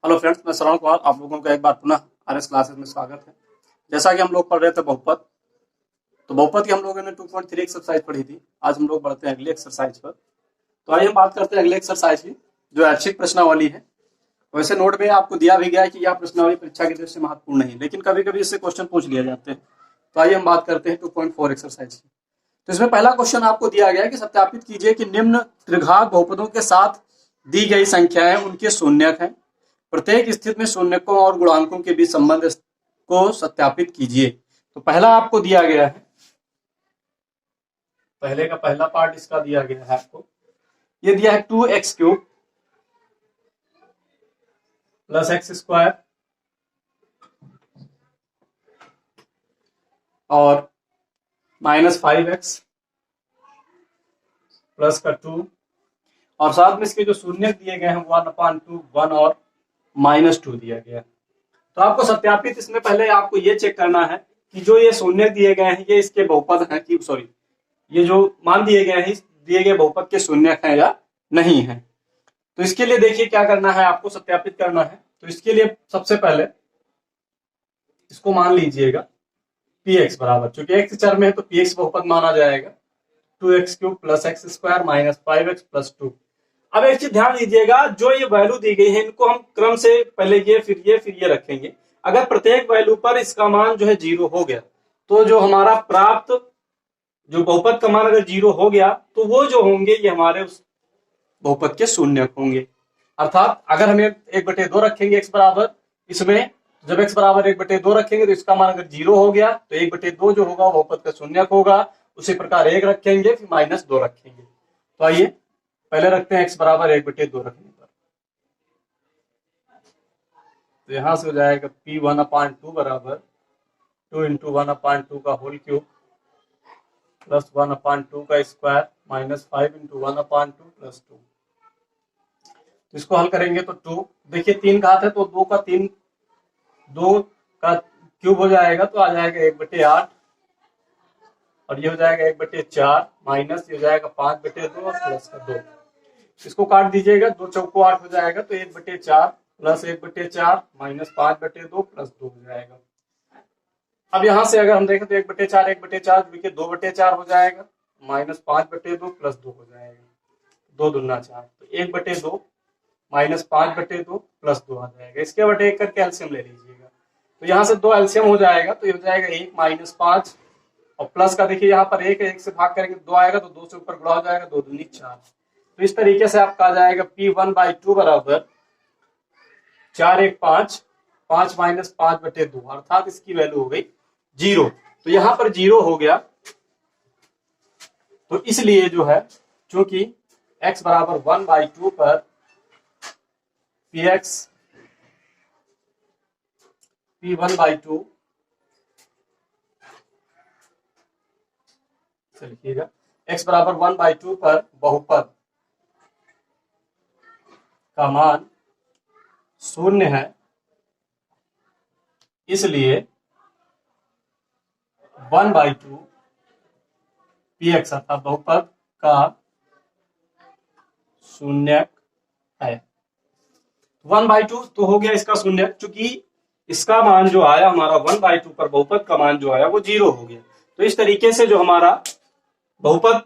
Hello friends, मैं श्रवण कुमार। आप लोगों का एक बार पुनः आरएस क्लासेस में स्वागत है। जैसा कि हम लोग पढ़ रहे थे बहुपद, तो बहुपद की हम लोगों ने 2.3 एक्सरसाइज पढ़ी थी। आज हम लोग बढ़ते हैं अगली एक्सरसाइज पर। तो आइए हम बात करते हैं अगले एक्सरसाइज की, जो ऐच्छिक प्रश्नावली है। वैसे नोट में आपको दिया भी गया है कि यह प्रश्नावली परीक्षा की दृष्टि से महत्वपूर्ण नहीं, लेकिन कभी कभी इससे क्वेश्चन पूछ लिए जाते हैं। तो आइए हम बात करते हैं 2.4 एक्सरसाइज की। तो इसमें पहला क्वेश्चन आपको दिया गया है कि सत्यापित कीजिए कि निम्न त्रिघात बहुपदों के साथ दी गई संख्याएं उनके शून्यक हैं। प्रत्येक स्थिति में शून्यकों और गुणांकों के बीच संबंध को सत्यापित कीजिए। तो पहला आपको दिया गया है, पहले का पहला पार्ट इसका दिया गया है आपको। ये दिया है 2x³ प्लस x² और -5x प्लस का 2, और साथ में इसके जो शून्य दिए गए हैं 1/2, 1 और -2 दिया गया है। तो आपको सत्यापित इसमें पहले आपको ये चेक करना है कि जो ये शून्य दिए गए हैं ये इसके बहुपद हैं कि सॉरी, ये जो मान दिए गए हैं दिए गए बहुपद के शून्य हैं या नहीं है। तो इसके लिए देखिए क्या करना है, आपको सत्यापित करना है। तो इसके लिए सबसे पहले इसको मान लीजिएगा px बराबर, चूंकि x चर में है तो px बहुपद माना जाएगा 2x³ plus x² minus 5x plus 2। अब एक चीज ध्यान दीजिएगा, जो ये वैल्यू दी गई है इनको हम क्रम से पहले ये फिर ये रखेंगे। अगर प्रत्येक वैल्यू पर इसका मान जो है 0 हो गया तो जो हमारा प्राप्त जो बहुपद का मान अगर 0 हो गया तो वो जो होंगे ये हमारे उस बहुपद के शून्यक होंगे। अर्थात अगर हम 1/2 रखेंगे x बराबर, इसमें जब x बराबर 1/2 रखेंगे तो इसका मान अगर 0 हो गया तो 1/2 जो होगा वो बहुपद का शून्यक होगा। उसी प्रकार 1 रखेंगे फिर -2 रखेंगे। तो आइए पहले रखते हैं x बराबर 1/2 रखने पर। तो यहां से हो जाएगा p1/2 बराबर 2 × 1/2 का होल क्यूब प्लस 1/2 का स्क्वायर माइनस 5 × 1/2 प्लस 2। तो इसको हल करेंगे तो 2, देखिए 3 घात है तो 2 का क्यूब हो जाएगा तो आ जाएगा 1/8, और ये हो जाएगा 1/4 माइनस ये हो जाएगा 5/2 और प्लस का 2। इसको काट दीजिएगा, 2 चौको 8 हो जाएगा तो 1/4 प्लस 1/4 माइनस 5/2 प्लस 2 हो जाएगा। अब यहां से अगर हम देखें तो 1/4 1/4 जुड़ के 2/4 हो जाएगा, माइनस 5/2 प्लस 2 हो जाएगा, 2 दूना 4, तो 1/2 माइनस 5/2 प्लस 2 आ जाएगा। इसके बटे 1 करके एलसीएम ले लीजिएगा, तो यहाँ से 2 एलसीएम हो जाएगा तो ये हो जाएगा 1 माइनस 5 और प्लस का देखिए यहाँ पर 1 है, 1 से भाग करेंगे 2 आएगा तो 2 से ऊपर गुणा हो जाएगा, 2 दूनी 4। तो इस तरीके से आपका आ जाएगा p1/2 बराबर 4 1 5 5 माइनस 5/2, अर्थात इसकी वैल्यू हो गई 0। तो यहां पर 0 हो गया, तो इसलिए जो है चूंकि x बराबर 1/2 पर px p1/2 लिखिएगा, x बराबर 1/2 पर बहुपद का मान 0 है, इसलिए 1/2 px अर्थात बहुपद का शून्यक है। 1/2 तो हो गया इसका शून्यक, चूंकि इसका मान जो आया हमारा 1/2 पर बहुपद का मान जो आया वो 0 हो गया। तो इस तरीके से जो हमारा बहुपद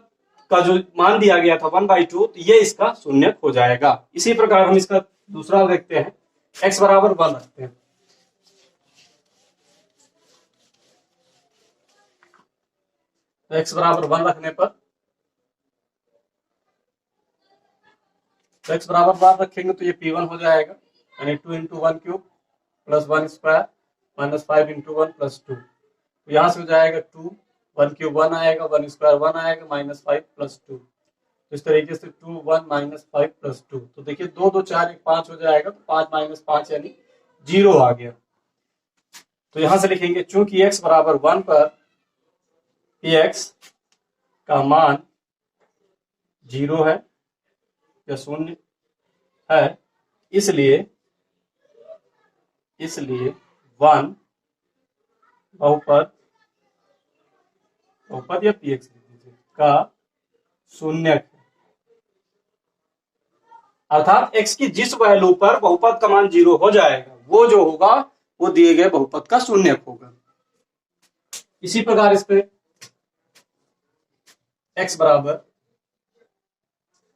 का जो मान दिया गया था 1/2, तो ये इसका शून्यक हो जाएगा। इसी प्रकार हम इसका दूसरा देखते हैं, x बराबर 1 रखते हैं। तो x बराबर 1 रखने पर, तो x बराबर 1 रखेंगे तो ये p1 हो जाएगा, यानी 2 × 1³ प्लस 1² माइनस 5 × 1 प्लस 2। तो यहां से हो जाएगा 2, 1³ 1 आएगा, 1² 1 आएगा, माइनस 5 प्लस 2। तो इस तरीके से 2 1 माइनस 5 प्लस 2, तो देखिए 2 2 4 1 5 हो जाएगा, तो 5 माइनस 5 यानी 0 आ गया। तो यहां से लिखेंगे चूंकि x बराबर 1 पर px का मान 0 है या शून्य है, इसलिए 1 बहुपद या px का शून्यक है। अर्थात x की जिस वैल्यू पर बहुपद का मान 0 हो जाएगा वो जो होगा वो दिए गए बहुपद का शून्यक होगा। इसी प्रकार इस पे x बराबर,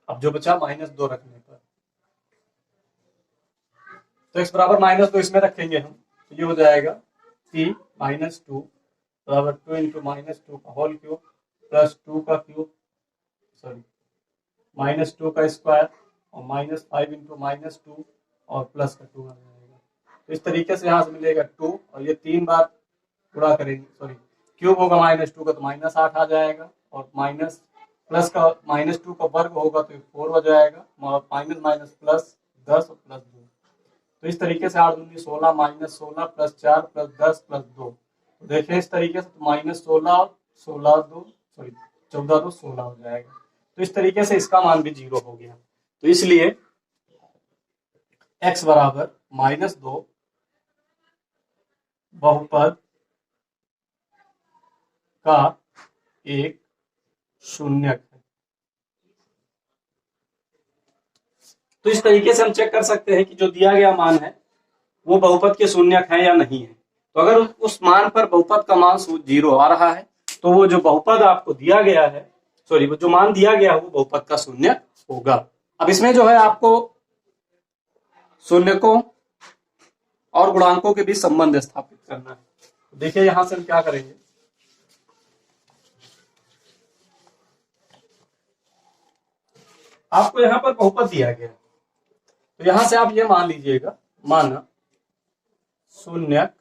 अब जो बचा -2 रखने पर, तो x बराबर -2 इसमें रखेंगे हम, तो ये हो जाएगा t -2 बराबर 2 इंटू -2 का होल क्यूब प्लस 2 का क्यूब, सॉरी -2 का स्क्वायर और -5 इंटू -2 और प्लस का 2 आ जाएगा। तो इस तरीके से यहाँ से मिलेगा 2 और ये 3 बार गुणा करेंगे, सॉरी क्यूब होगा -2 का तो -8 आ जाएगा और माइनस प्लस का -2 का वर्ग होगा तो 4 हो जाएगा, माइनस माइनस प्लस 10 और प्लस 2। तो इस तरीके से 8 दूनी 16 -16 प्लस 4 प्लस 10 प्लस 2, तो देखें इस तरीके से तो -16 16 2 सॉरी 14 2 16 हो जाएगा। तो इस तरीके से इसका मान भी 0 हो गया। तो इसलिए x बराबर -2 बहुपद का एक शून्यक है। तो इस तरीके से हम चेक कर सकते हैं कि जो दिया गया मान है वो बहुपद के शून्यक है या नहीं है। तो अगर उस मान पर बहुपद का मान 0 आ रहा है तो वो जो बहुपद आपको दिया गया है, सॉरी वो जो मान दिया गया है वो बहुपद का शून्यक होगा। अब इसमें जो है आपको शून्यकों और गुणांकों के बीच संबंध स्थापित करना है। तो देखिए यहां से हम क्या करेंगे, आपको यहां पर बहुपद दिया गया है तो यहां से आप ये मान लीजिएगा, माना शून्यक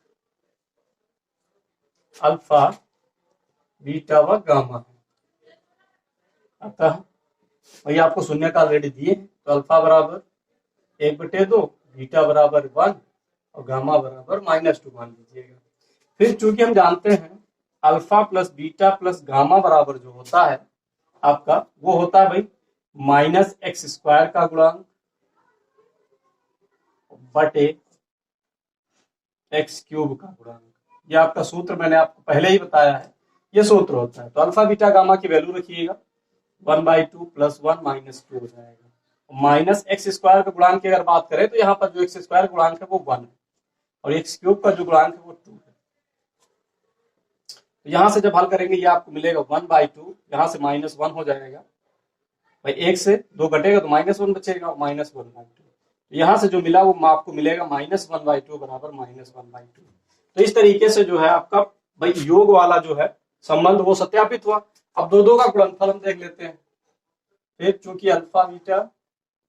अल्फा बीटा व गामा है। अतः वही आपको शून्यक ऑलरेडी दिए हैं, तो अल्फा बराबर 1/2, बीटा बराबर 1 और गामा बराबर -2 मान लीजिएगा। फिर चूंकि हम जानते हैं alpha plus beta plus gamma बराबर जो होता है आपका वो होता है भाई -x² का गुणांक बटे x³ का गुणांक। ये आपका सूत्र मैंने आपको पहले ही बताया है, ये सूत्र होता है। तो अल्फा बीटा गामा की वैल्यू रखिएगा 1/2 + 1 -2 हो जाएगा। -x² का गुणांक की अगर बात करें तो यहाँ पर जो x² गुणांक है वो 1 है और x³ का जो गुणांक है वो 2 है। तो यहां से जब हल करेंगे ये आपको मिलेगा 1/2, यहां से -1 हो जाएगा भाई, 1 से 2 घटेगा तो -1 बचेगा, -1/2। यहां से जो मिला वो आपको मिलेगा -1/2 बराबर -1/2। तो इस तरीके से जो है आपका भाई योग वाला जो है संबंध वो सत्यापित हुआ। अब दो का गुणनफल हम देख लेते हैं। फिर चूंकि अल्फा बीटा,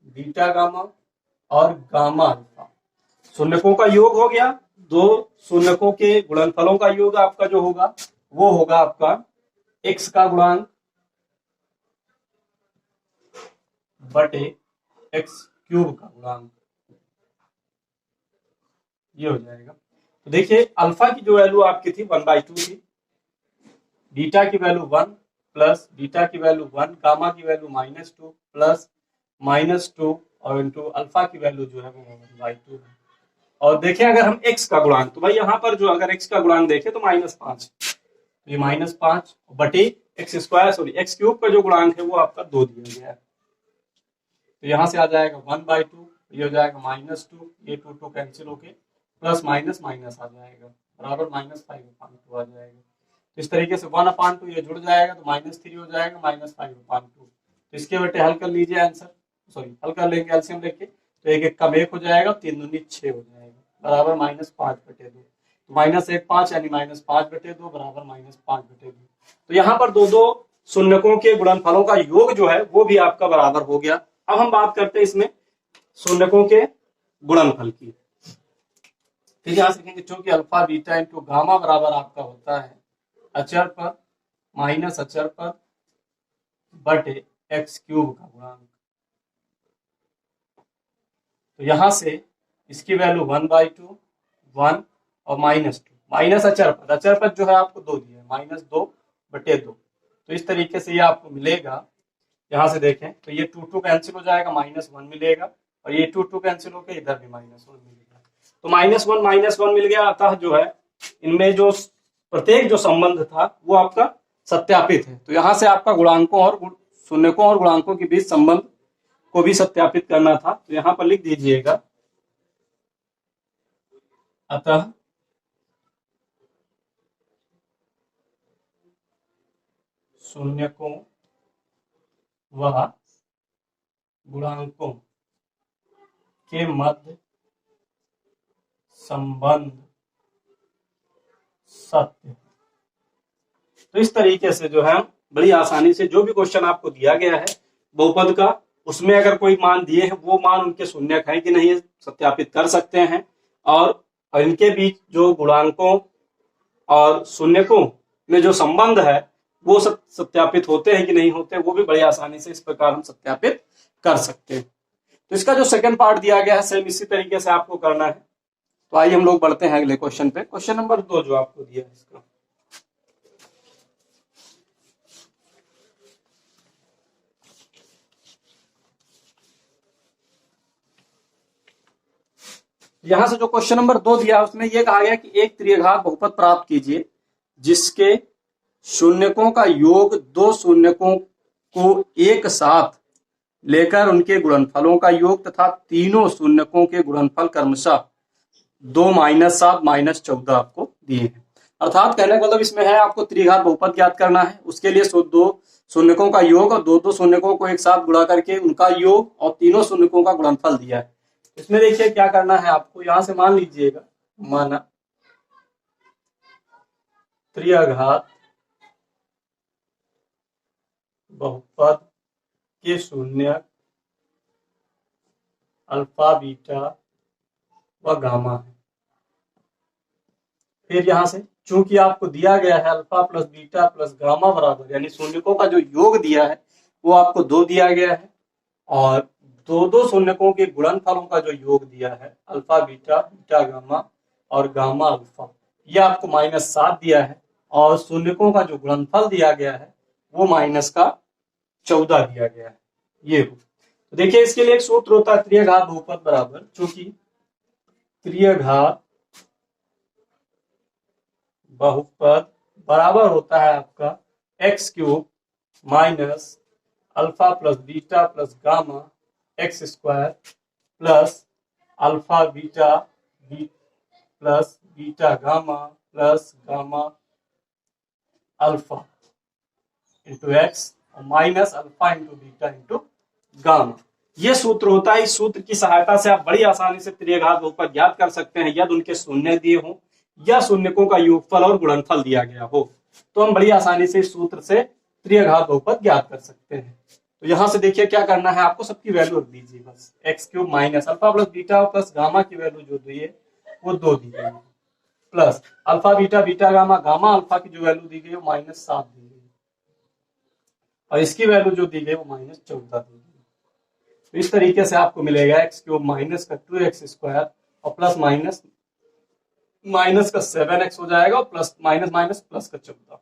बीटा गामा और गामा अल्फा शून्यकों का योग हो गया, दो शून्यकों के गुणनफलों का योग आपका जो होगा वो होगा आपका x का गुणांक बटे x³ का गुणांक, ये हो जाएगा। तो देखिए अल्फा की जो वैल्यू आपकी थी 1/2 थी, बीटा की वैल्यू 1 प्लस बीटा की वैल्यू 1, गामा की वैल्यू -2 प्लस -2 और इंटू अल्फा की वैल्यू जो है वो 1/2 है। और देखें अगर हम x का गुणांक, तो भाई यहाँ पर जो अगर x का गुणांक देखें तो -5, तो ये -5 बटे x² सॉरी x³ का जो गुणांक है वो आपका 2 दिया गया है। तो यहाँ से आ जाएगा 1/2, ये हो जाएगा -2, ये 2 कैंसिल होके प्लस माइनस माइनस आ जाएगा बराबर -5/2 आ जाएगा। तो इस तरीके से 1/2 ये जुड़ जाएगा तो -3 हो जाएगा -5/2। तो इसके बेटे हल कर लीजिए आंसर, सॉरी हल कर लेंगे एलसीएम लेके, तो 1 कम 1 हो जाएगा, 3 दूनी 6 हो जाएगा बराबर -5/2। तो -1 5 यानी -5/2 बराबर -5/2। तो यहाँ पर दो शून्यकों के गुणनफलों का योग जो है वो भी आपका बराबर हो गया। अब हम बात करते हैं इसमें शून्यकों के गुणनफल की। फिर यहां से लिखेंगे चूंकि अल्फा बीटा इंटू गामा बराबर आपका होता है अचर पद माइनस अचर पद बटे x³ का गुणांक। तो यहां से इसकी वैल्यू 1/2 1 और -2 माइनस अचर पद जो है आपको 2 दिया है -2/2। तो इस तरीके से ये आपको मिलेगा। यहां से देखें तो ये 2 कैंसिल हो जाएगा, -1 मिलेगा और ये 2 कैंसिल होकर इधर भी -1 मिलेगा। तो -1 मिल गया। अतः जो है इनमें जो प्रत्येक जो संबंध था वो आपका सत्यापित है। तो यहां से आपका गुणांकों और शून्यकों और गुणांकों के बीच संबंध को भी सत्यापित करना था। तो यहां पर लिख दीजिएगा, अतः शून्यकों व गुणांकों के मध्य संबंध सत्य। तो इस तरीके से जो है बड़ी आसानी से जो भी क्वेश्चन आपको दिया गया है बहुपद का, उसमें अगर कोई मान दिए हैं वो मान उनके शून्यक है कि नहीं सत्यापित कर सकते हैं, और इनके बीच जो गुणांकों और शून्यकों में जो संबंध है वो सत्यापित होते हैं कि नहीं होते, वो भी बड़ी आसानी से इस प्रकार हम सत्यापित कर सकते हैं। तो इसका जो सेकंड पार्ट दिया गया है सेम इसी तरीके से आपको करना है। तो आइए हम लोग बढ़ते हैं अगले क्वेश्चन पे। क्वेश्चन नंबर 2 जो आपको दिया है इसका, यहां से जो क्वेश्चन नंबर 2 दिया है उसमें यह कहा गया कि एक त्रिघात बहुपद प्राप्त कीजिए जिसके शून्यकों का योग दो शून्यकों को एक साथ लेकर उनके गुणनफलों का योग तथा तीनों शून्यकों के गुणनफल क्रमशः 2 - 7 - 14 आपको दिए हैं। अर्थात कहने का मतलब इसमें है आपको त्रिघात बहुपद ज्ञात करना है, उसके लिए दो शून्यकों का योग और दो शून्यकों को एक साथ गुणा करके उनका योग और तीनों शून्यकों का गुणनफल दिया है। इसमें देखिए क्या करना है आपको, यहां से मान लीजिएगा, माना त्रिघात बहुपद के शून्यक अल्फा बीटा व गामा है। फिर यहां से चूंकि आपको दिया गया है alpha plus beta plus gamma बराबर, यानी शून्यकों का जो योग दिया है वो आपको 2 दिया गया है, और दो शून्यकों के गुणनफलों का जो योग दिया है अल्फा बीटा बीटा गामा और गामा अल्फा, ये आपको -7 दिया है, और शून्यकों का जो गुणनफल दिया गया है वो -14 दिया गया है। ये तो देखिए इसके लिए एक सूत्र होता है त्रिघात बहुपद बराबर, चूंकि त्रिघात बहुपद बराबर होता है आपका x³ minus alpha plus beta plus gamma x² plus alpha beta plus beta gamma plus gamma alpha into x और minus alpha into beta into gamma. ये सूत्र होता है। इस सूत्र की सहायता से आप बड़ी आसानी से त्रिघात बहुपद ज्ञात कर सकते हैं, यदि उनके शून्य दिए हों या शून्यकों का योगफल और गुणनफल दिया गया हो, तो हम बड़ी आसानी से इस सूत्र से त्रिघात बहुपद ज्ञात कर सकते हैं। तो यहां से देखिए क्या करना है आपको, सबकी वैल्यू रख दीजिए बस, x³ minus alpha plus beta plus gamma की वैल्यू जो दी है वो 2 दी गई है, plus alpha beta beta gamma gamma alpha की जो वैल्यू दी गई वो -7 दी गई, और इसकी वैल्यू जो दी गई वो -14 दी गई। तो इस तरीके से आपको मिलेगा x³ माइनस का 2x² और प्लस माइनस का 7x हो जाएगा और प्लस माइनस प्लस का 14।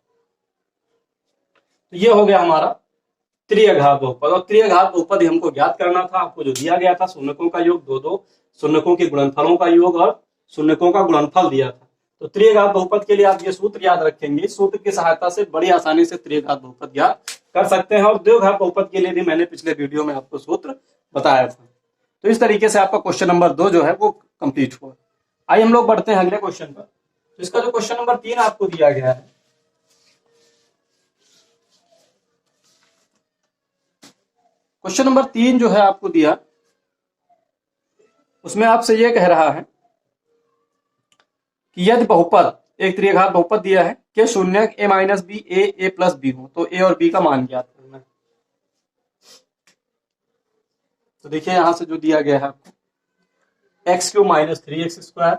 तो ये हो गया हमारा त्रिघात बहुपद, और त्रिघात बहुपद हमको ज्ञात करना था। आपको जो दिया गया था शून्यकों का योग, दो शून्यकों के गुणनफलों का योग और शून्यकों का गुणनफल दिया था। तो त्रिघात बहुपद के लिए आप ये सूत्र याद रखेंगे, इस सूत्र की सहायता से बड़ी आसानी से त्रिघात बहुपद ज्ञात कर सकते हैं। और द्विघात बहुपद के लिए भी मैंने पिछले वीडियो में आपको सूत्र बताया था। तो इस तरीके से आपका क्वेश्चन नंबर 2 जो है वो कंप्लीट हुआ। आइए हम लोग बढ़ते हैं अगले क्वेश्चन पर। तो इसका जो क्वेश्चन नंबर 3 आपको दिया गया है, क्वेश्चन नंबर 3 जो है आपको दिया, उसमें आपसे यह कह रहा है कि यदि बहुपद, एक त्रिघात बहुपद दिया है कि शून्यक a - b a plus b हो, तो a और b का मान ज्ञात करना है। तो देखिए यहां से जो दिया गया है आपको x³ माइनस 3x²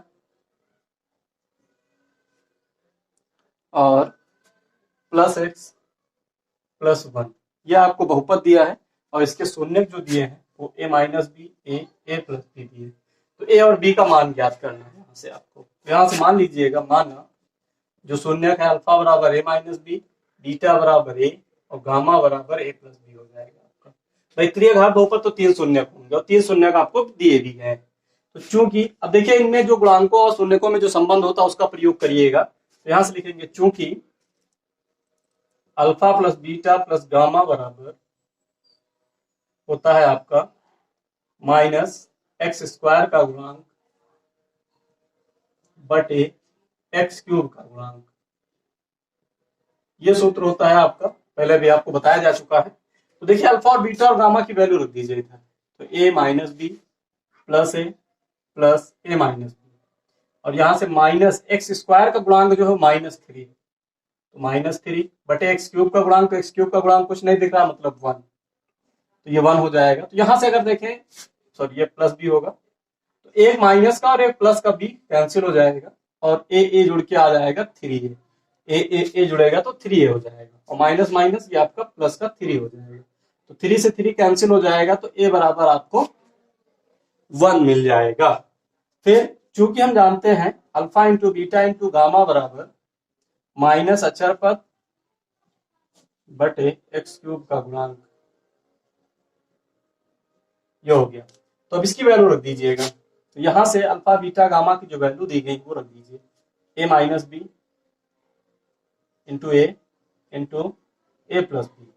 और प्लस x प्लस 1, यह आपको बहुपद दिया है, और इसके शून्यक जो दिए हैं वो a - b a plus b दिए। तो a और b का मान ज्ञात करना है यहां से आपको। तो यहां से मान लीजिएगा, माना जो शून्यक है अल्फा बराबर a - b, बीटा बराबर a और गामा बराबर a प्लस b हो जाएगा आपका। भाई त्रिघात बहुपद तो 3 शून्यक होंगे और 3 शून्यक आपको दिए भी हैं। तो चूंकि अब देखिए इनमें जो गुणांकों और शून्यकों में जो संबंध होता है उसका प्रयोग करिएगा। तो यहां से लिखेंगे चूंकि alpha plus beta plus gamma बराबर होता है आपका माइनस एक्स स्क्वायर का गुणांक बटे एक्स क्यूब का गुणांक। ये सूत्र होता है आपका, पहले भी आपको बताया जा चुका है। तो देखिए अल्फा और बीटा और गामा की वैल्यू रख दीजिए इधर, तो ए माइनस बी प्लस ए माइनस बी, और यहां से माइनस एक्स स्क्वायर का गुणांक जो है -3, तो -3 बटे एक्स क्यूब का गुणांक, तो एक्स क्यूब का गुणांक कुछ नहीं दिख रहा मतलब 1, तो ये 1 हो जाएगा। तो यहां से अगर देखें, सॉरी ये प्लस बी होगा, तो एक माइनस का और एक प्लस का बी कैंसिल हो जाएगा, और ए जुड़ के आ जाएगा 3 ए जुड़ेगा तो 3 हो जाएगा, और माइनस माइनस ये आपका प्लस का 3 हो जाएगा, तो 3 से 3 कैंसिल हो जाएगा, तो ए बराबर आपको 1 मिल जाएगा। फिर चूंकि हम जानते हैं alpha into beta into gamma बराबर माइनस अचर पद बटे एक्स क्यूब का गुणांक, ये हो गया। तो अब इसकी वैल्यू रख दीजिएगा, तो यहां से अल्फा बीटा गामा की जो वैल्यू दी गई वो रख दीजिए, ए माइनस बी इंटू ए प्लस बी,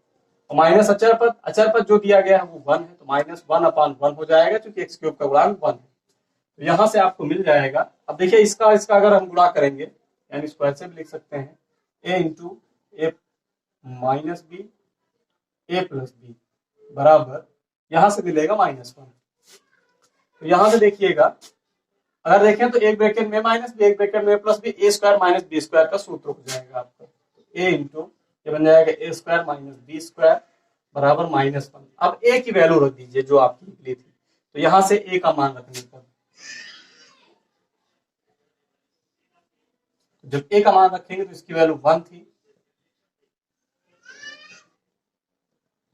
और माइनस अचर पद जो दिया गया है वो 1 है, तो -1/1 हो जाएगा, क्योंकि एक्स क्यूब का गुणांक 1 है। तो यहां से आपको मिल जाएगा, अब देखिए इसका अगर हम गुणा करेंगे, यानी स्क्वायर से भी लिख सकते हैं, ए इंटू ए माइनस बी ए प्लस बी बराबर, यहां से मिलेगा -1। तो यहां से देखिएगा, अगर देखें तो एक ब्रैकेट में माइनस बी, एक ब्रैकेट में प्लस बी, ए स्क्वायर माइनस बी स्क्वायर का सूत्र हो जाएगा आपका, ए इंटू ये बन जाएगा ए स्क्वायर माइनस बी स्क्वायर बराबर -1। अब ए की वैल्यू रख दीजिए जो आपकी निकली थी, तो यहां से ए का मान रखने पर, जब ए का मान रखेंगे तो इसकी वैल्यू 1 थी,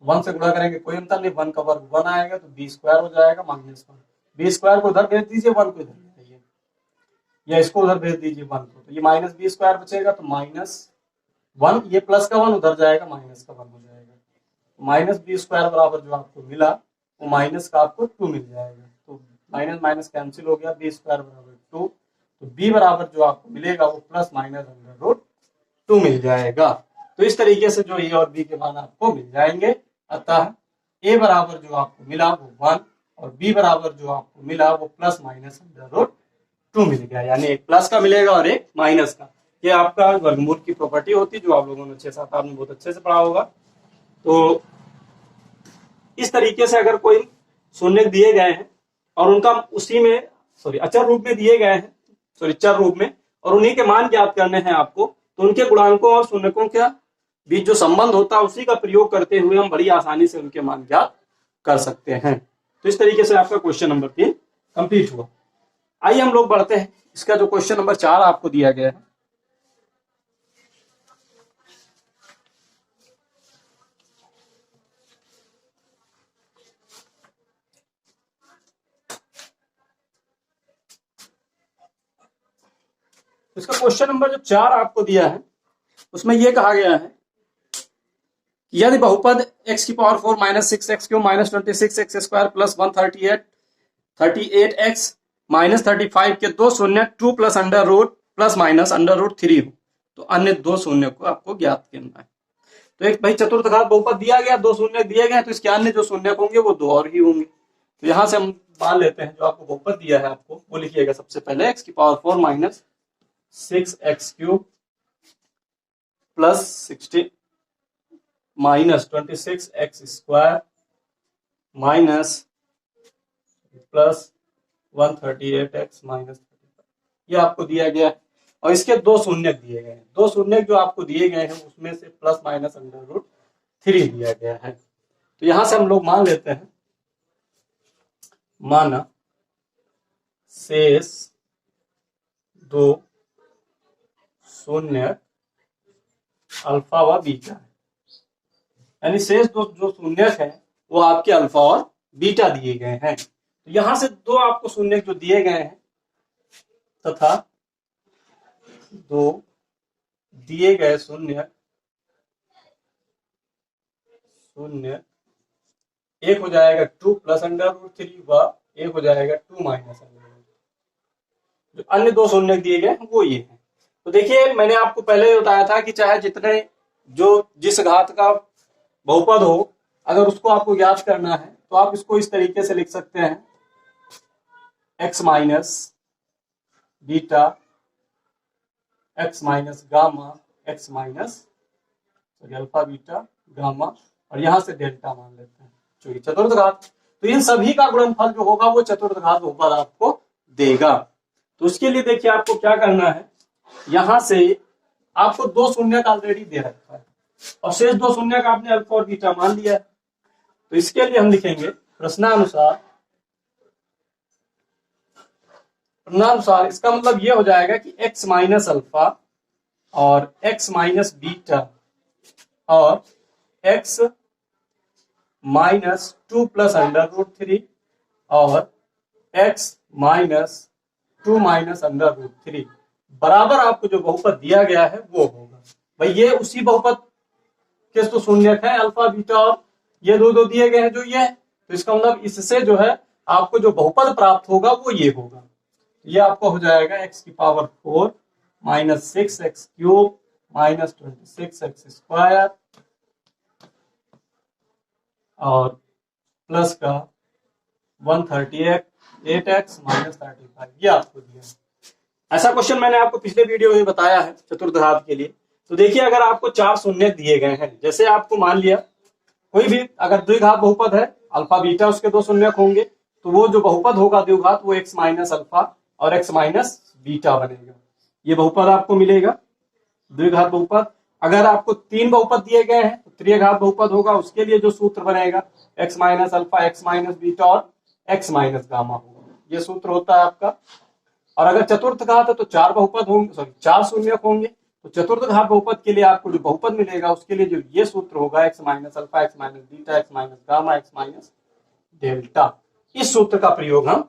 1 से गुणा करेंगे कोई अंतर नहीं, 1 का वर्ग 1 आएगा, तो बी स्क्वायर हो जाएगा -1। बी स्क्वायर को उधर भेज दीजिए, 1 को इधर ले जाइए, या इसको उधर भेज दीजिए 1 को, तो ये माइनस बी स्क्वायर बचेगा, तो -1, ये प्लस का 1 उधर जाएगा, माइनस का 1 हो जाएगा, माइनस बी स्क्वायर बराबर जो आपको मिला वो माइनस का आपको 2 मिल जाएगा, तो माइनस माइनस कैंसिल हो गया, बी स्क्वायर बराबर 2, तो बी बराबर जो आपको मिलेगा वो प्लस माइनस √2 मिल जाएगा। तो इस तरीके से जो ए और बी के मान आपको मिल जाएंगे। अतः ए बराबर जो आपको मिला वो 1, और बी बराबर जो आपको मिला वो प्लस माइनस √2 मिल गया, यानी एक प्लस का मिलेगा और एक माइनस का। ये आपका वर्गमूल की प्रॉपर्टी होती है, जो आप लोगों ने 6-7 आपने बहुत अच्छे से पढ़ा होगा। तो इस तरीके से अगर कोई शून्य दिए गए हैं और उनका उसी में अचर रूप में दिए गए हैं, चर रूप में, और उन्हीं के मान ज्ञात करने हैं आपको, तो उनके गुणांकों और शून्यकों के बीच जो संबंध होता है उसी का प्रयोग करते हुए हम बड़ी आसानी से उनके मान ज्ञात कर सकते हैं। तो इस तरीके से आपका क्वेश्चन नंबर 3 कंप्लीट हुआ। आइए हम लोग बढ़ते हैं, इसका जो क्वेश्चन नंबर 4 आपको दिया गया है, इसका क्वेश्चन नंबर जो 4 आपको दिया है उसमें यह कहा गया है, यदि बहुपद x की power 4 -6x³ -26x² plus 138x -35 के दो शून्य 2 plus under root plus minus √3 हो, तो अन्य दो शून्य को आपको ज्ञात करना है। तो एक भाई चतुर्थघात बहुपद दिया गया, दो शून्य दिए गए, तो इसके अन्य जो शून्य होंगे वो 2 और ही होंगे। तो यहां से हम मान लेते हैं जो आपको बहुपद दिया है आपको वो लिखिएगा सबसे पहले x की power 4 -6x³ plus 26x² minus plus 138x -35, ये आपको दिया गया है, और इसके दो शून्य दिए गए हैं। दो शून्य जो आपको दिए गए हैं उसमें से प्लस माइनस √3 दिया गया है। तो यहां से हम लोग मान लेते हैं, माना शेष दो शून्य अल्फा व बीटा है, यानी शेष दो जो शून्य है वो आपके अल्फा और बीटा दिए गए हैं। तो यहां से दो आपको शून्य जो दिए गए हैं तथा दो दिए गए शून्य एक हो जाएगा 2 प्लस √3 व एक हो जाएगा 2 माइनस √3। जो अन्य दो शून्य दिए गए वो ये हैं। तो देखिए मैंने आपको पहले बताया था कि चाहे जितने जो जिस घात का बहुपद हो, अगर उसको आपको ज्ञात करना है तो आप इसको इस तरीके से लिख सकते हैं x minus beta x minus gamma x minus sorry alpha beta gamma और यहां से डेल्टा मान लेते हैं जो कि चतुर्थ घात। तो इन सभी का गुणनफल जो होगा वो चतुर्थ घात बहुपद आपको देगा। तो उसके लिए देखिए आपको क्या करना है, यहां से आपको दो शून्य का ऑलरेडी दे रखा है और शेष दो शून्य का आपने अल्फा और बीटा मान लिया है। तो इसके लिए हम लिखेंगे प्रश्नानुसार इसका मतलब ये हो जाएगा कि x माइनस अल्फा और x माइनस बीटा और x minus 2 plus under root 3 और x minus 2 minus under root 3 बराबर आपको जो बहुपद दिया गया है वो होगा। भाई ये उसी बहुपद के तो शून्यक है अल्फा बीटा और ये दो दिए गए हैं जो ये है। तो इसका मतलब इससे जो है आपको जो बहुपद प्राप्त होगा वो ये होगा। ये आपको हो जाएगा x की power 4 minus 6x cube minus 26x square और प्लस का 138x माइनस 35 ये आपको दिया। ऐसा क्वेश्चन मैंने आपको पिछले वीडियो में बताया है चतुर्थ घात के लिए। तो देखिए अगर आपको चार शून्य दिए गए हैं, जैसे आपको मान लिया कोई भी अगर द्विघात बहुपद है अल्फा बीटा उसके दो शून्यक होंगे तो वो जो बहुपद होगा द्विघात वो x माइनस अल्फा और x माइनस बीटा बनेगा। ये बहुपद आपको मिलेगा द्विघात बहुपद। अगर आपको तीन बहुपद दिए गए हैं तो त्रिघात बहुपद होगा, उसके लिए जो सूत्र बनेगा x minus alpha x minus beta और x माइनस गामा होगा, ये सूत्र होता है आपका। और अगर चतुर्थ घात है तो चार बहुपद होंगे, सॉरी चार शून्यक होंगे। तो चतुर्थ घात बहुपद के लिए आपको जो बहुपद मिलेगा उसके लिए जो ये सूत्र होगा x minus alpha x minus beta x minus gamma x minus delta, इस सूत्र का प्रयोग हम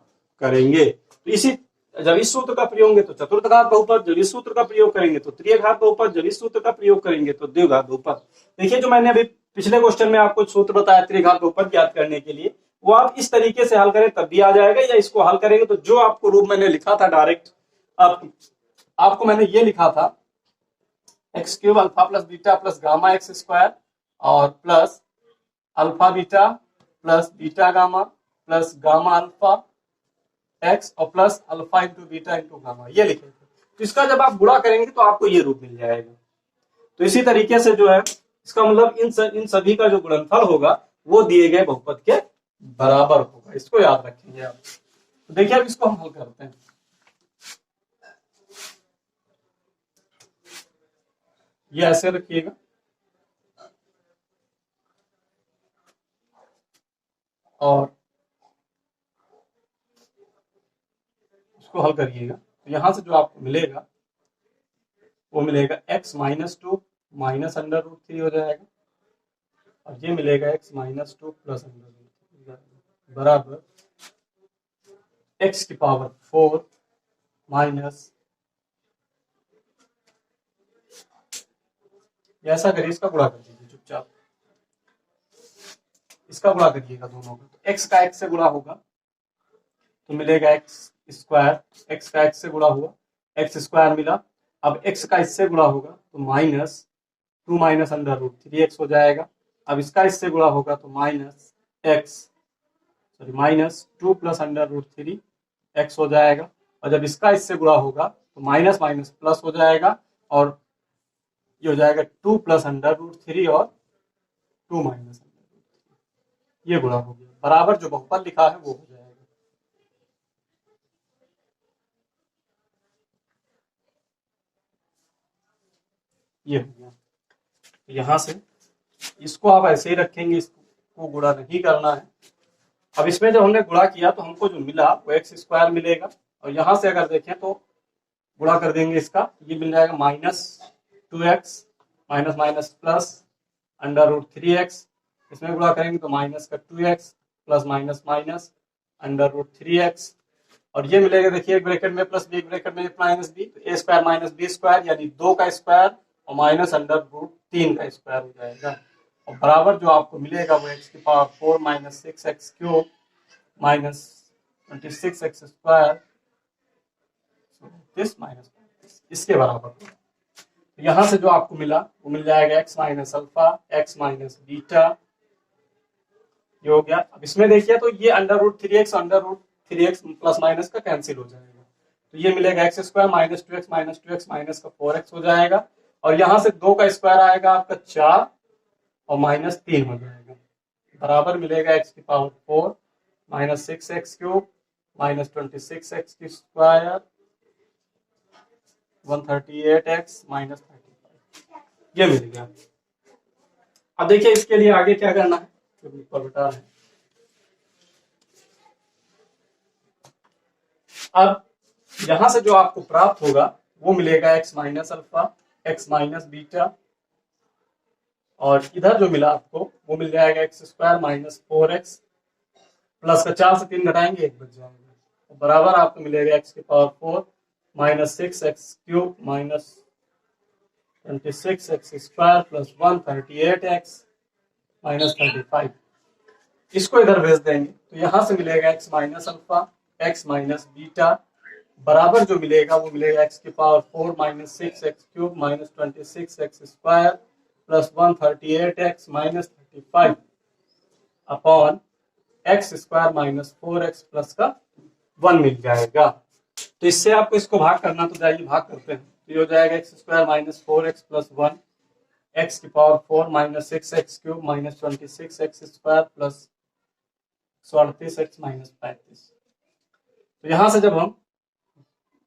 करेंगे। तो इसी जब इस सूत्र का प्रयोग होंगे तो चतुर्थ घात बहुपद, जब इस सूत्र का प्रयोग करेंगे तो त्रिघात बहुपद, जब इस सूत्र का प्रयोग करेंगे तो द्विघात बहुपद। देखिए जो मैंने अभी पिछले क्वेश्चन में आपको सूत्र बताया त्रिघात बहुपद ज्ञात करने के लिए, वो आप इस तरीके से हल करें तब भी आ जाएगा, या इसको हल करेंगे तो जो आपको रूप मैंने लिखा था डायरेक्ट आपको मैंने ये लिखा था x cube alpha plus beta plus gamma x square और plus alpha beta plus beta gamma plus gamma alpha x और plus alpha into beta into gamma, ये लिखे थे। तो इसका जब आप गुणा करेंगे तो आपको ये रूप मिल जाएगा। तो इसी तरीके से जो है इसका मतलब इन सभी का जो गुणनफल होगा वो दिए गए बहुपद के बराबर होगा, इसको याद रखेंगे आप। तो देखिए अब इसको हम हल करते हैं। ये ऐसे रखिएगा और इसको हल करिएगा। तो यहां से जो आपको मिलेगा वो मिलेगा x minus 2 minus under root 3 हो जाएगा और ये मिलेगा x minus 2 plus under root 3 बराबर x की पावर 4 माइनस, ऐसा करिए इसका गुणा कर दीजिए चुपचाप, इसका गुणा करिएगा दोनों का। तो x का x से गुणा होगा तो मिलेगा x स्क्वायर, x का x से गुणा हुआ x स्क्वायर मिला। अब x का इससे गुणा होगा तो minus 2 minus under root 3x हो जाएगा। अब इसका इससे गुणा होगा तो minus 2 plus under root 3x हो जाएगा। और जब इसका इससे गुणा होगा तो माइनस माइनस प्लस हो जाएगा और ये हो जाएगा 2 प्लस अंडर रूट 3 और 2 माइनस अंडर रूट 3, ये गुणा हो गया बराबर जो बहुपद लिखा है वो हो जाएगा। ये हो गया। तो यहां से इसको आप ऐसे ही रखेंगे, इसको गुणा नहीं करना है। अब इसमें जब हमने गुणा किया तो हमको जो मिला वो एक्स स्क्वायर मिलेगा और यहां से अगर देखें तो गुणा कर देंगे इसका, ये मिल जाएगा minus 2x minus minus plus under root 3x, इसमें गुणा करेंगे तो माइनस का 2x plus minus minus under root 3x और ये मिलेगा देखिए एक ब्रैकेट में प्लस बी एक ब्रैकेट में माइनस बी, तो A square minus B square यानी 2 का स्क्वायर और माइनस अंडर रूट 3 का स्क्वायर हो जाएगा और बराबर जो आपको मिलेगा वो x की power 4 minus 6x cube minus 26x square minus इसके बराबर होगा। तो यहां से जो आपको मिला वो मिल जाएगा x minus alpha x minus beta ये हो गया। अब इसमें देखिए तो ये √3x प्लस माइनस का कैंसिल हो जाएगा, तो ये मिलेगा एक्स स्क्वायर -2x माइनस का 4x हो जाएगा, और यहाँ से 2 का स्क्वायर आएगा आपका 4 और -3 हो जाएगा, बराबर मिलेगा x की पावर 4 -6x³ -26x की स्क्वायर 138x -35, ये मिल गया। अब देखिए इसके लिए आगे क्या करना है, ऊपर बता रहे हैं। अब यहां से जो आपको प्राप्त होगा वो मिलेगा x minus alpha x minus beta, और इधर जो मिला आपको वो मिल जाएगा x स्क्वायर -4x प्लस का 4 से 3 घटाएंगे 1 बच जाएगा, तो बराबर आपको मिलेगा x की power 4 -6x³ -26x square plus 138x -35। इसको इधर भेज देंगे तो यहां से मिलेगा x minus alpha x minus beta बराबर जो मिलेगा वो मिलेगा x की power 4 -6x³ -26x square plus 138x -35 upon x square -4x plus का 1 मिल जाएगा। तो इससे आपको इसको भाग करना, तो जाइए भाग करते हैं, तो ये हो जाएगा x square -4x plus 1 x की power 4 -6x³ -26x square plus 138x -35। तो यहां से जब हम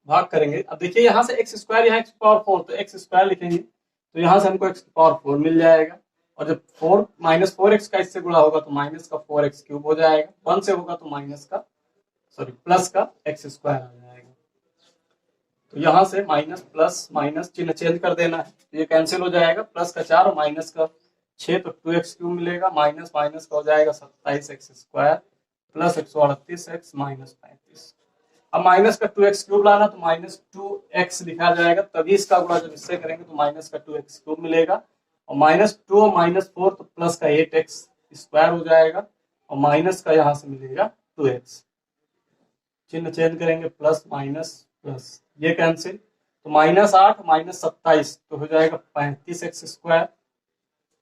भाग करेंगे, अब देखिए यहां से x स्क्वायर यहाँ x पावर 4, तो x स्क्वायर लिखेंगे तो यहां से हमको x पावर 4 मिल जाएगा, और जब 4 -4x का इससे गुणा होगा तो माइनस का 4x³ हो जाएगा, 1 से होगा तो प्लस का x स्क्वायर आ जाएगा। तो यहां से माइनस प्लस माइनस चिन्ह चेंज कर देना है, तो ये कैंसिल हो जाएगा, प्लस का 4 और माइनस का 6 तो 2x³ मिलेगा, माइनस माइनस का हो जाएगा 27x स्क्वायर प्लस 138x -35। अब माइनस का 2x³ लाना तो -2x लिखा जाएगा, तभी इसका गुणा जब इससे करेंगे तो माइनस का 2x³ मिलेगा, और -2 और -4 तो प्लस का 8x स्क्वायर हो जाएगा, और माइनस का यहाँ से मिलेगा 2x, चिन्ह चेंज करेंगे प्लस माइनस प्लस, ये कैंसिल, तो -8 -27 तो हो जाएगा 35x स्क्वायर,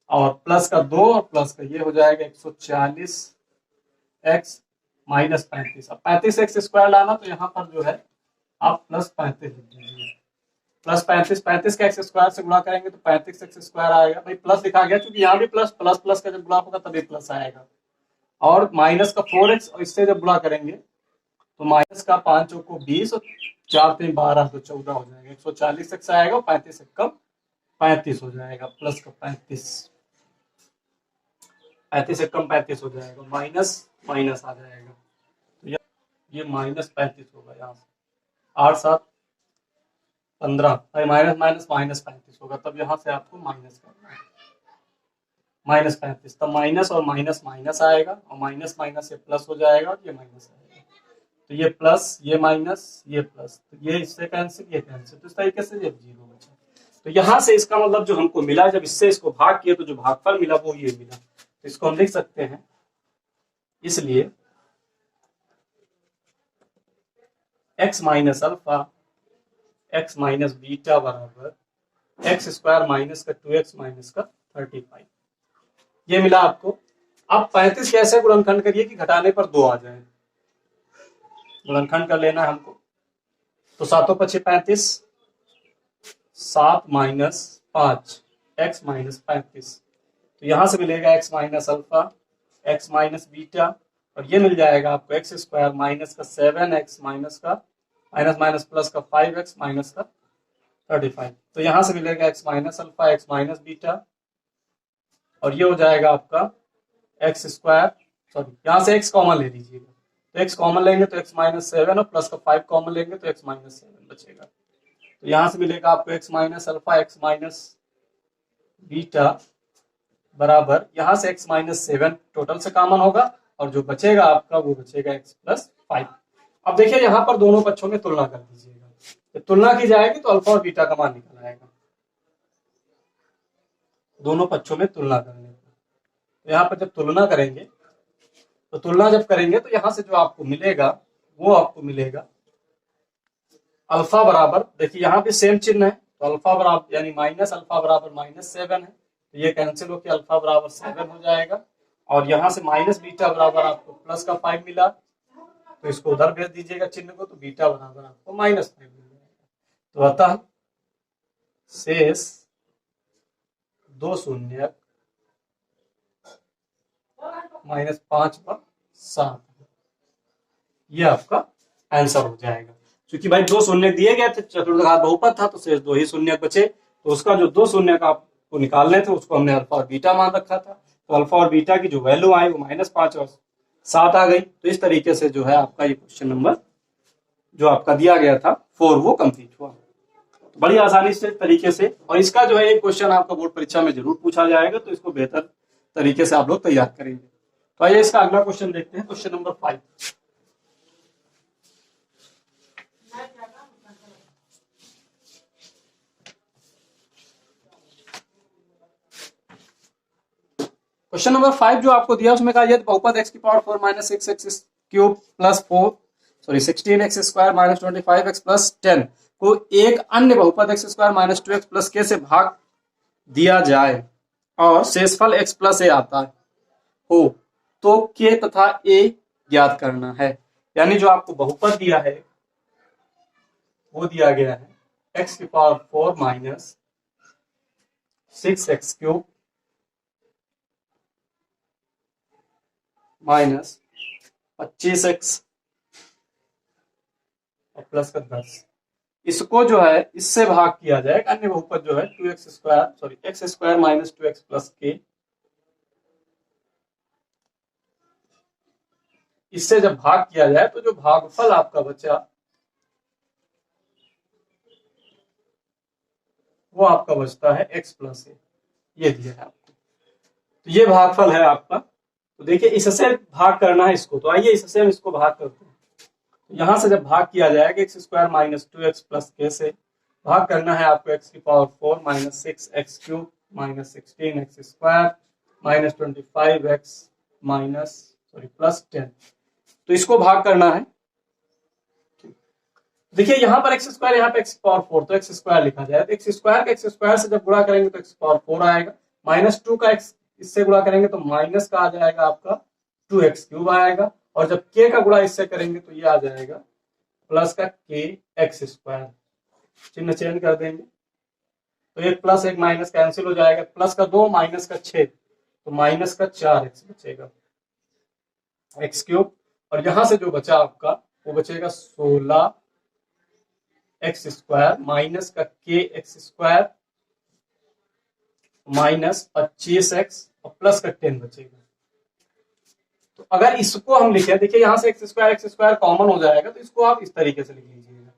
और प्लस का 2 और प्लस का ये हो जाएगा 140x -35। अब 35x स्क्वायर लाना तो यहाँ पर जो है आप प्लस 35 लिख दीजिए, प्लस 35 का x स्क्वायर से गुणा करेंगे तो 35x स्क्वायर आएगा, भाई प्लस लिखा गया क्योंकि यहाँ भी प्लस प्लस का जब गुणा होगा तभी प्लस आएगा, और माइनस का 4x, और इससे जब गुणा करेंगे तो माइनस का 5 चौको 20 और 4 3 12 तो 14 हो जाएगा, 140x आएगा, 35 से कम 35 हो जाएगा, प्लस का 35 से कम 35 हो जाएगा, माइनस माइनस आ जाएगा, तो ये -35 होगा, यहाँ से 8 7 15 माइनस माइनस -35 होगा, तब यहाँ से आपको माइनस करना है -35, तब माइनस और माइनस माइनस आएगा, और माइनस माइनस से प्लस हो जाएगा, और ये माइनस आएगा, तो ये प्लस ये माइनस ये प्लस, तो ये इससे कैंसिल ये कैंसिल, तो इस तरीके से ये 0 बचा। तो यहाँ से इसका मतलब जो हमको मिला, जब इससे इसको भाग किया तो जो भागफल मिला वो ये मिला, तो इसको हम लिख सकते हैं, इसलिए x minus alpha x minus beta बराबर x स्क्वायर माइनस का 2x माइनस का 35, ये मिला आपको। अब 35 कैसे गुणनखंड करिए कि घटाने पर 2 आ जाए, गुणनखंड कर लेना है हमको, तो 7 पछे 35, 7 माइनस 5 x माइनस 35, तो यहां से मिलेगा x minus alpha x minus beta, और ये मिल जाएगा आपको x स्क्वायर माइनस का 7x माइनस का माइनस माइनस प्लस का 5x माइनस का 35, तो यहां से मिलेगा x minus alpha x minus beta, और ये हो जाएगा आपका x स्क्वायर, सॉरी यहाँ से x कॉमन ले लीजिएगा, तो x कॉमन लेंगे तो x माइनस 7 और प्लस का 5 कॉमन लेंगे तो x माइनस 7 बचेगा, तो यहां से मिलेगा आपको x minus alpha x minus beta बराबर, यहां से x माइनस 7 टोटल से कॉमन होगा, और जो बचेगा आपका वो बचेगा x प्लस 5। अब देखिए यहाँ पर दोनों पक्षों में तुलना कर दीजिएगा, तो तुलना की जाएगी तो अल्फा और बीटा का मान निकल आएगा, दोनों पक्षों में तुलना करने पर, तो यहाँ पर जब तुलना करेंगे तो यहाँ से जो आपको मिलेगा वो आपको मिलेगा अल्फा बराबर, देखिए यहाँ भी सेम चिन्ह है, तो अल्फा बराबर यानी माइनस अल्फा बराबर -7 है, तो ये कैंसिल होकर अल्फा बराबर 7 हो जाएगा, और यहाँ से माइनस बीटा बराबर आपको प्लस का 5 मिला, तो इसको उधर भेज दीजिएगा चिन्ह को, तो बीटा बराबर आपको -5 मिल जाएगा। तो अतः शेष 2 शून्य -5 पर 7, ये आपका आंसर हो जाएगा। क्योंकि भाई 2 शून्य दिए गए थे, चतुर्थघात बहुपद था, तो शेष 2 ही शून्य बचे, तो उसका जो 2 शून्य का आपको निकालने थे उसको हमने अल्फा और बीटा मान रखा था, तो अल्फा और बीटा की जो वैल्यू आई वो -5 और 7 आ गई। तो इस तरीके से जो है आपका ये क्वेश्चन नंबर जो आपका दिया गया था 4 वो कंप्लीट हुआ। तो बड़ी आसानी से तरीके से, और इसका जो है एक क्वेश्चन आपका बोर्ड परीक्षा में जरूर पूछा जाएगा, तो इसको बेहतर तरीके से आप लोग तैयार करेंगे। तो आइए इसका अगला क्वेश्चन देखते हैं, क्वेश्चन नंबर 5। क्वेश्चन नंबर 5 जो आपको दिया उसमें कहा यदि बहुपद x की power 4 minus 6x cube plus 16x square minus 25x plus 10 को एक अन्य बहुपद x square minus 2x plus k से भाग दिया जाए और शेषफल x प्लस a आता हो, तो k तथा a ज्ञात करना है। यानी जो आपको बहुपद दिया है वो दिया गया है x की power 4 minus 6x cube minus 25x और प्लस का 10, इसको जो है इससे भाग किया जाए अन्य बहुपद जो है x square minus 2x plus k, इससे जब भाग किया जाए तो जो भागफल आपका बचा वो आपका बचता है x प्लस a, ये दिया है आपको। तो ये भागफल है आपका। तो देखिए इससे भाग करना है इसको, तो आइए इससे हम इसको भाग करते हैं। तो यहां से जब भाग किया जाएगा x square minus 2x plus के से भाग करना है आपको x की power 4 minus 6x cube minus 16x square minus 25x minus plus 10, तो इसको भाग करना है। देखिए यहाँ पर एक्स स्क्वायर, यहाँ पे एक्स पावर 4, तो एक्स स्क्वायर लिखा जाए, तो एक्स स्क्वायर से जब गुणा करेंगे तो एक्स पावर 4 आएगा, माइनस 2 का एक्स इससे गुणा करेंगे तो माइनस का आ जाएगा आपका 2x क्यूब आएगा, और जब k का गुणा इससे करेंगे तो ये आ जाएगा प्लस का k एक्स स्क्वायर, चिन्ह चेंज कर देंगे तो एक प्लस एक माइनस कैंसिल हो जाएगा, प्लस का 2 माइनस का 6, तो माइनस का 4x बचेगा एक्स क्यूब, और यहां से जो बचा आपका वो बचेगा 16 एक्स स्क्वायर माइनस का k x square minus 25x और प्लस का 10 बचेगा। तो अगर इसको हम लिखें, देखिए यहां से एक्स स्क्वायर कॉमन हो जाएगा, तो इसको आप इस तरीके से लिख लीजिएगा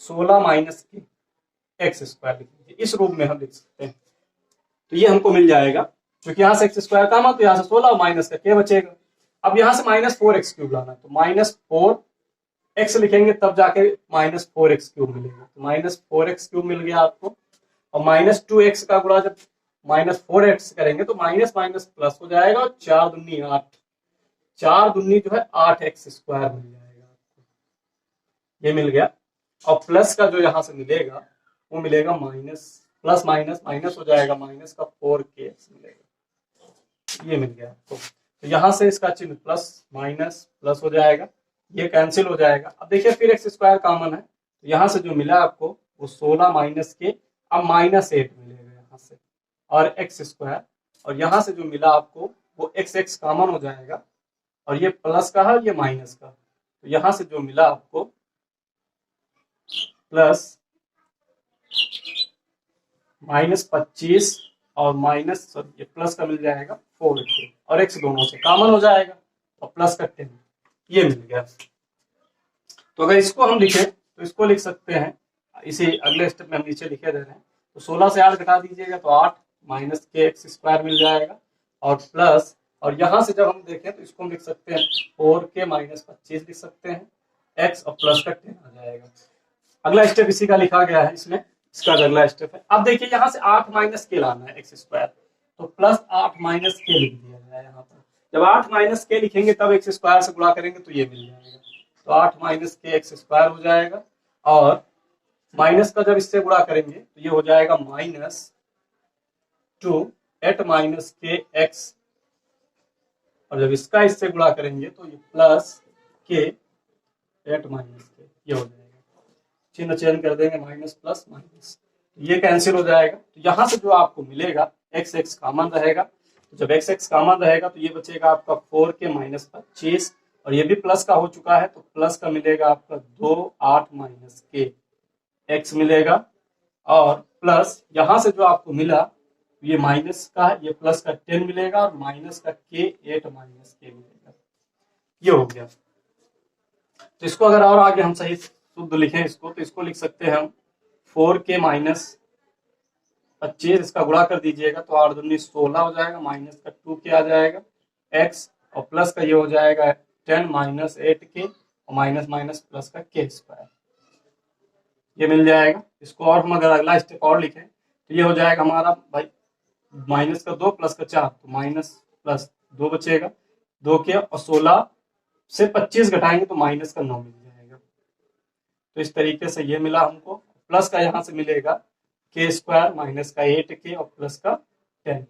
16 माइनस के एक्स स्क्वायर लिख लीजिए, इस रूप में हम लिख सकते हैं। तो ये हमको मिल जाएगा, क्योंकि यहां से एक्स स्क्वायर कॉमन, तो यहां से 16 माइनस का के बचेगा। अब यहां से माइनस 4x क्यूब लाना, तो माइनस 4x लिखेंगे तब जाके माइनस 4x क्यूब मिलेगा, तो माइनस 4x क्यूब मिल गया आपको, और माइनस 2x का गुणा जब माइनस 4x करेंगे तो माइनस माइनस प्लस हो जाएगा, और 4 दूनी 8, 4 दूनी जो है 8x स्क्वायर मिल जाएगा आपको, ये मिल गया। और प्लस का जो यहां से मिलेगा वो मिलेगा माइनस, प्लस माइनस माइनस हो जाएगा, माइनस का 4kx मिलेगा, ये मिल गया आपको। तो यहां से इसका चिन्ह प्लस माइनस प्लस हो जाएगा, ये कैंसिल हो जाएगा। अब देखिए फिर एक्स स्क्वायर कॉमन है, तो यहां से जो मिला आपको वो 16 माइनस के, अब माइनस 8 मिलेगा यहां से, और एक्स स्क्वायर, और यहां से जो मिला आपको वो एक्स एक्स कॉमन हो जाएगा, और ये प्लस का है ये माइनस का, तो यहां से जो मिला आपको प्लस माइनस 25 और माइनस ये प्लस का मिल जाएगा 4 और एक्स दोनों से कॉमन हो जाएगा, और प्लस का 10 ये मिल गया। तो अगर इसको हम लिखें तो इसको लिख सकते हैं, इसी अगले स्टेप में हम नीचे लिखे दे रहे हैं, तो 16 से 8 घटा दीजिएगा तो 8 माइनस के एक्स स्क्वायर मिल जाएगा, और प्लस, और यहां से जब हम देखें तो इसको हम लिख सकते हैं 4k माइनस 25 लिख सकते हैं, एक्स और प्लस का 10 आ जाएगा। अगला स्टेप इसी का लिखा गया है इसमें, इसका अगला स्टेप है। अब देखिए यहाँ से 8 माइनस के लाना है एक्स स्क्वायर, तो प्लस 8 माइनस के लिख दिया जाए यहाँ पर, जब 8 माइनस के लिखेंगे तब एक्स स्क्वायर से गुणा करेंगे तो ये मिल जाएगा, तो 8 माइनस के एक्स स्क्वायर हो जाएगा, और माइनस का जब इससे गुणा करेंगे तो ये हो जाएगा माइनस 2 8 माइनस के एक्स और जब इसका इससे गुणा करेंगे तो ये प्लस के 8 माइनस के, ये हो जाएगा। चिन्ह चेंज कर देंगे, माइनस प्लस माइनस, ये कैंसिल हो जाएगा। तो यहाँ से जो आपको मिलेगा एक्स एक्स कॉमन रहेगा, तो जब एक्स एक्स कॉमन रहेगा तो ये बचेगा आपका 4 के माइनस 25, और ये भी प्लस का हो चुका है, तो प्लस का मिलेगा आपका 2 8 माइनस के एक्स मिलेगा, और प्लस यहाँ से जो आपको मिला ये माइनस का है, ये प्लस का 10 मिलेगा, और माइनस का के 8 माइनस के मिलेगा, ये हो गया। तो इसको अगर और आगे हम सही शुद्ध लिखें इसको, तो इसको लिख सकते हैं हम 4 के माइनस 25, इसका गुणा कर दीजिएगा तो 8 दूनी 16 हो जाएगा, माइनस का 2 के आ जाएगा एक्स, और प्लस का ये हो जाएगा 10 माइनस 8 के, और माइनस माइनस प्लस का के स्क्वायर, ये मिल जाएगा। इसको और हम अगर अगला स्टेप और लिखें तो ये हो जाएगा हमारा भाई माइनस का 2 प्लस का 4, तो माइनस प्लस 2 बचेगा, 2 के, और 16 से 25 घटाएंगे तो माइनस का 9 मिल जाएगा। तो इस तरीके से ये मिला हमको, प्लस का यहाँ से मिलेगा के स्क्वायर माइनस का 8 के और प्लस का 10,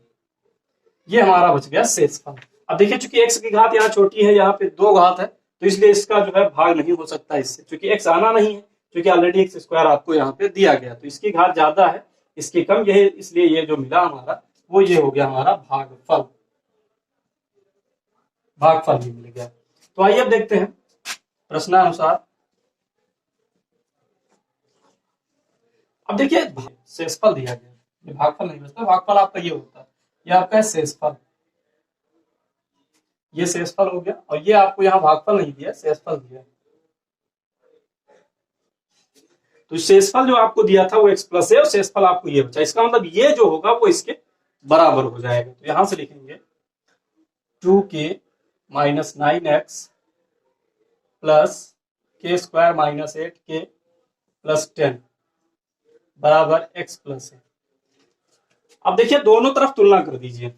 ये हमारा बच गया शेषफल। अब देखिए चूंकि एक्स की घात यहाँ छोटी है, यहाँ पे 2 घात है, तो इसलिए इसका जो है भाग नहीं हो सकता इससे, क्योंकि एक्स आना नहीं है, क्योंकि ऑलरेडी एक्स स्क्वायर आपको यहाँ पे दिया गया, तो इसकी घात ज्यादा है, इसकी कम, ये इसलिए ये जो मिला हमारा वो ये हो गया हमारा भागफल, भागफल ये मिल गया। तो आइए अब देखते हैं प्रश्नानुसार। अब देखिए शेषफल दिया गया, ये भागफल नहीं बचता, भागफल आपका ये होता है, ये आपका है शेषफल, ये शेषफल हो गया, और ये आपको यहाँ भागफल नहीं दिया, शेषफल दिया। तो शेषफल जो आपको दिया था वो एक्स प्लस है, और शेषफल आपको ये बचा, इसका मतलब ये जो होगा वो इसके बराबर हो जाएगा। तो यहां से लिखेंगे 2k माइनस 9x प्लस के स्क्वायर माइनस 8k प्लस 10 बराबर x प्लस है। अब देखिए दोनों तरफ तुलना कर दीजिए,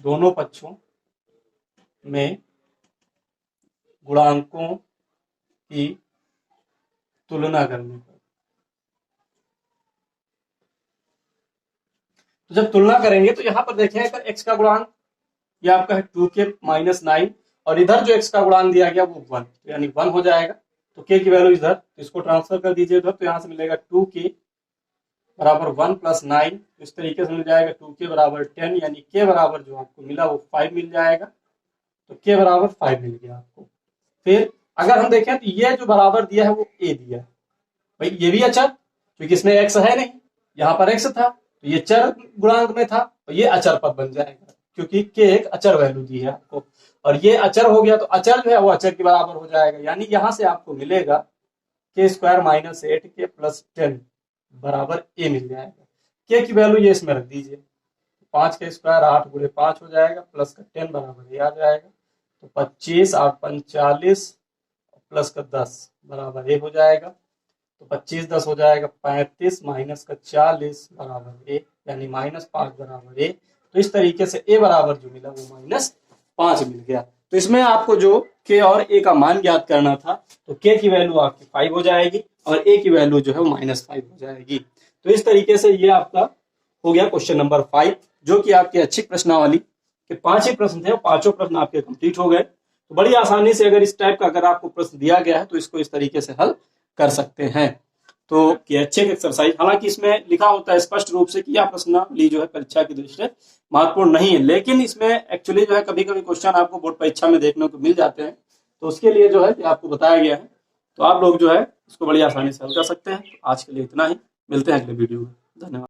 दोनों पक्षों में गुणांकों की तुलना करने पर, तो जब तुलना करेंगे तो यहां पर देखें अगर x का गुणांक ये आपका है 2k माइनस 9, और इधर जो x का गुणांक दिया गया वो 1, तो यानी 1 हो जाएगा, तो k की वैल्यू इधर, तो इसको ट्रांसफर कर दीजिए उधर, तो यहां से मिलेगा 2k बराबर 1 प्लस 9, इस तरीके से मिल जाएगा 2k बराबर 10, यानी k बराबर जो आपको मिला वो 5 मिल जाएगा, तो k बराबर 5 मिल गया आपको। फिर अगर हम देखें तो ये जो बराबर दिया है वो a दिया है, भाई ये भी अचर, क्योंकि इसमें x है नहीं, यहाँ पर x था, तो ये चर गुणांक में था, तो ये अचर पद बन जाएगा, क्योंकि k एक अचर वैल्यू दी है आपको, और ये अचर हो गया, तो अचर जो है वो अचर के बराबर हो जाएगा, यानी यहां से आपको मिलेगा के स्क्वायर माइनस 8k प्लस 10 बराबर a मिल जाएगा। k की वैल्यू ये इसमें रख दीजिए, 5 का स्क्वायर 8 गुणे 5 हो जाएगा, प्लस का 10 बराबर ये आ जाएगा, तो 25 8 45 प्लस का 10 बराबर ए हो जाएगा, तो 25 10 हो जाएगा 35, माइनस का 40 बराबर ए, यानी माइनस 5 बराबर ए। तो इस तरीके से ए बराबर जो मिला वो माइनस 5 मिल गया। तो इसमें आपको जो के और ए का मान ज्ञात करना था, तो के की वैल्यू आपकी 5 हो जाएगी और ए की वैल्यू जो है वो -5 हो जाएगी। तो इस तरीके से ये आपका हो गया क्वेश्चन नंबर 5, जो कि आपकी अच्छी प्रश्नावली के 5 ही प्रश्न थे, पांचों प्रश्न आपके कंप्लीट हो गए। तो बड़ी आसानी से अगर इस टाइप का अगर आपको प्रश्न दिया गया है तो इसको इस तरीके से हल कर सकते हैं। तो ये अच्छे एक्सरसाइज, हालांकि इसमें लिखा होता है स्पष्ट रूप से कि यह प्रश्नावली जो है परीक्षा की दृष्टि से महत्वपूर्ण नहीं है, लेकिन इसमें एक्चुअली जो है कभी कभी क्वेश्चन आपको बोर्ड परीक्षा में देखने को मिल जाते हैं, तो उसके लिए जो है आपको बताया गया है, तो आप लोग जो है इसको बड़ी आसानी से हल कर सकते हैं। आज के लिए इतना ही, मिलते हैं अगले वीडियो में, धन्यवाद।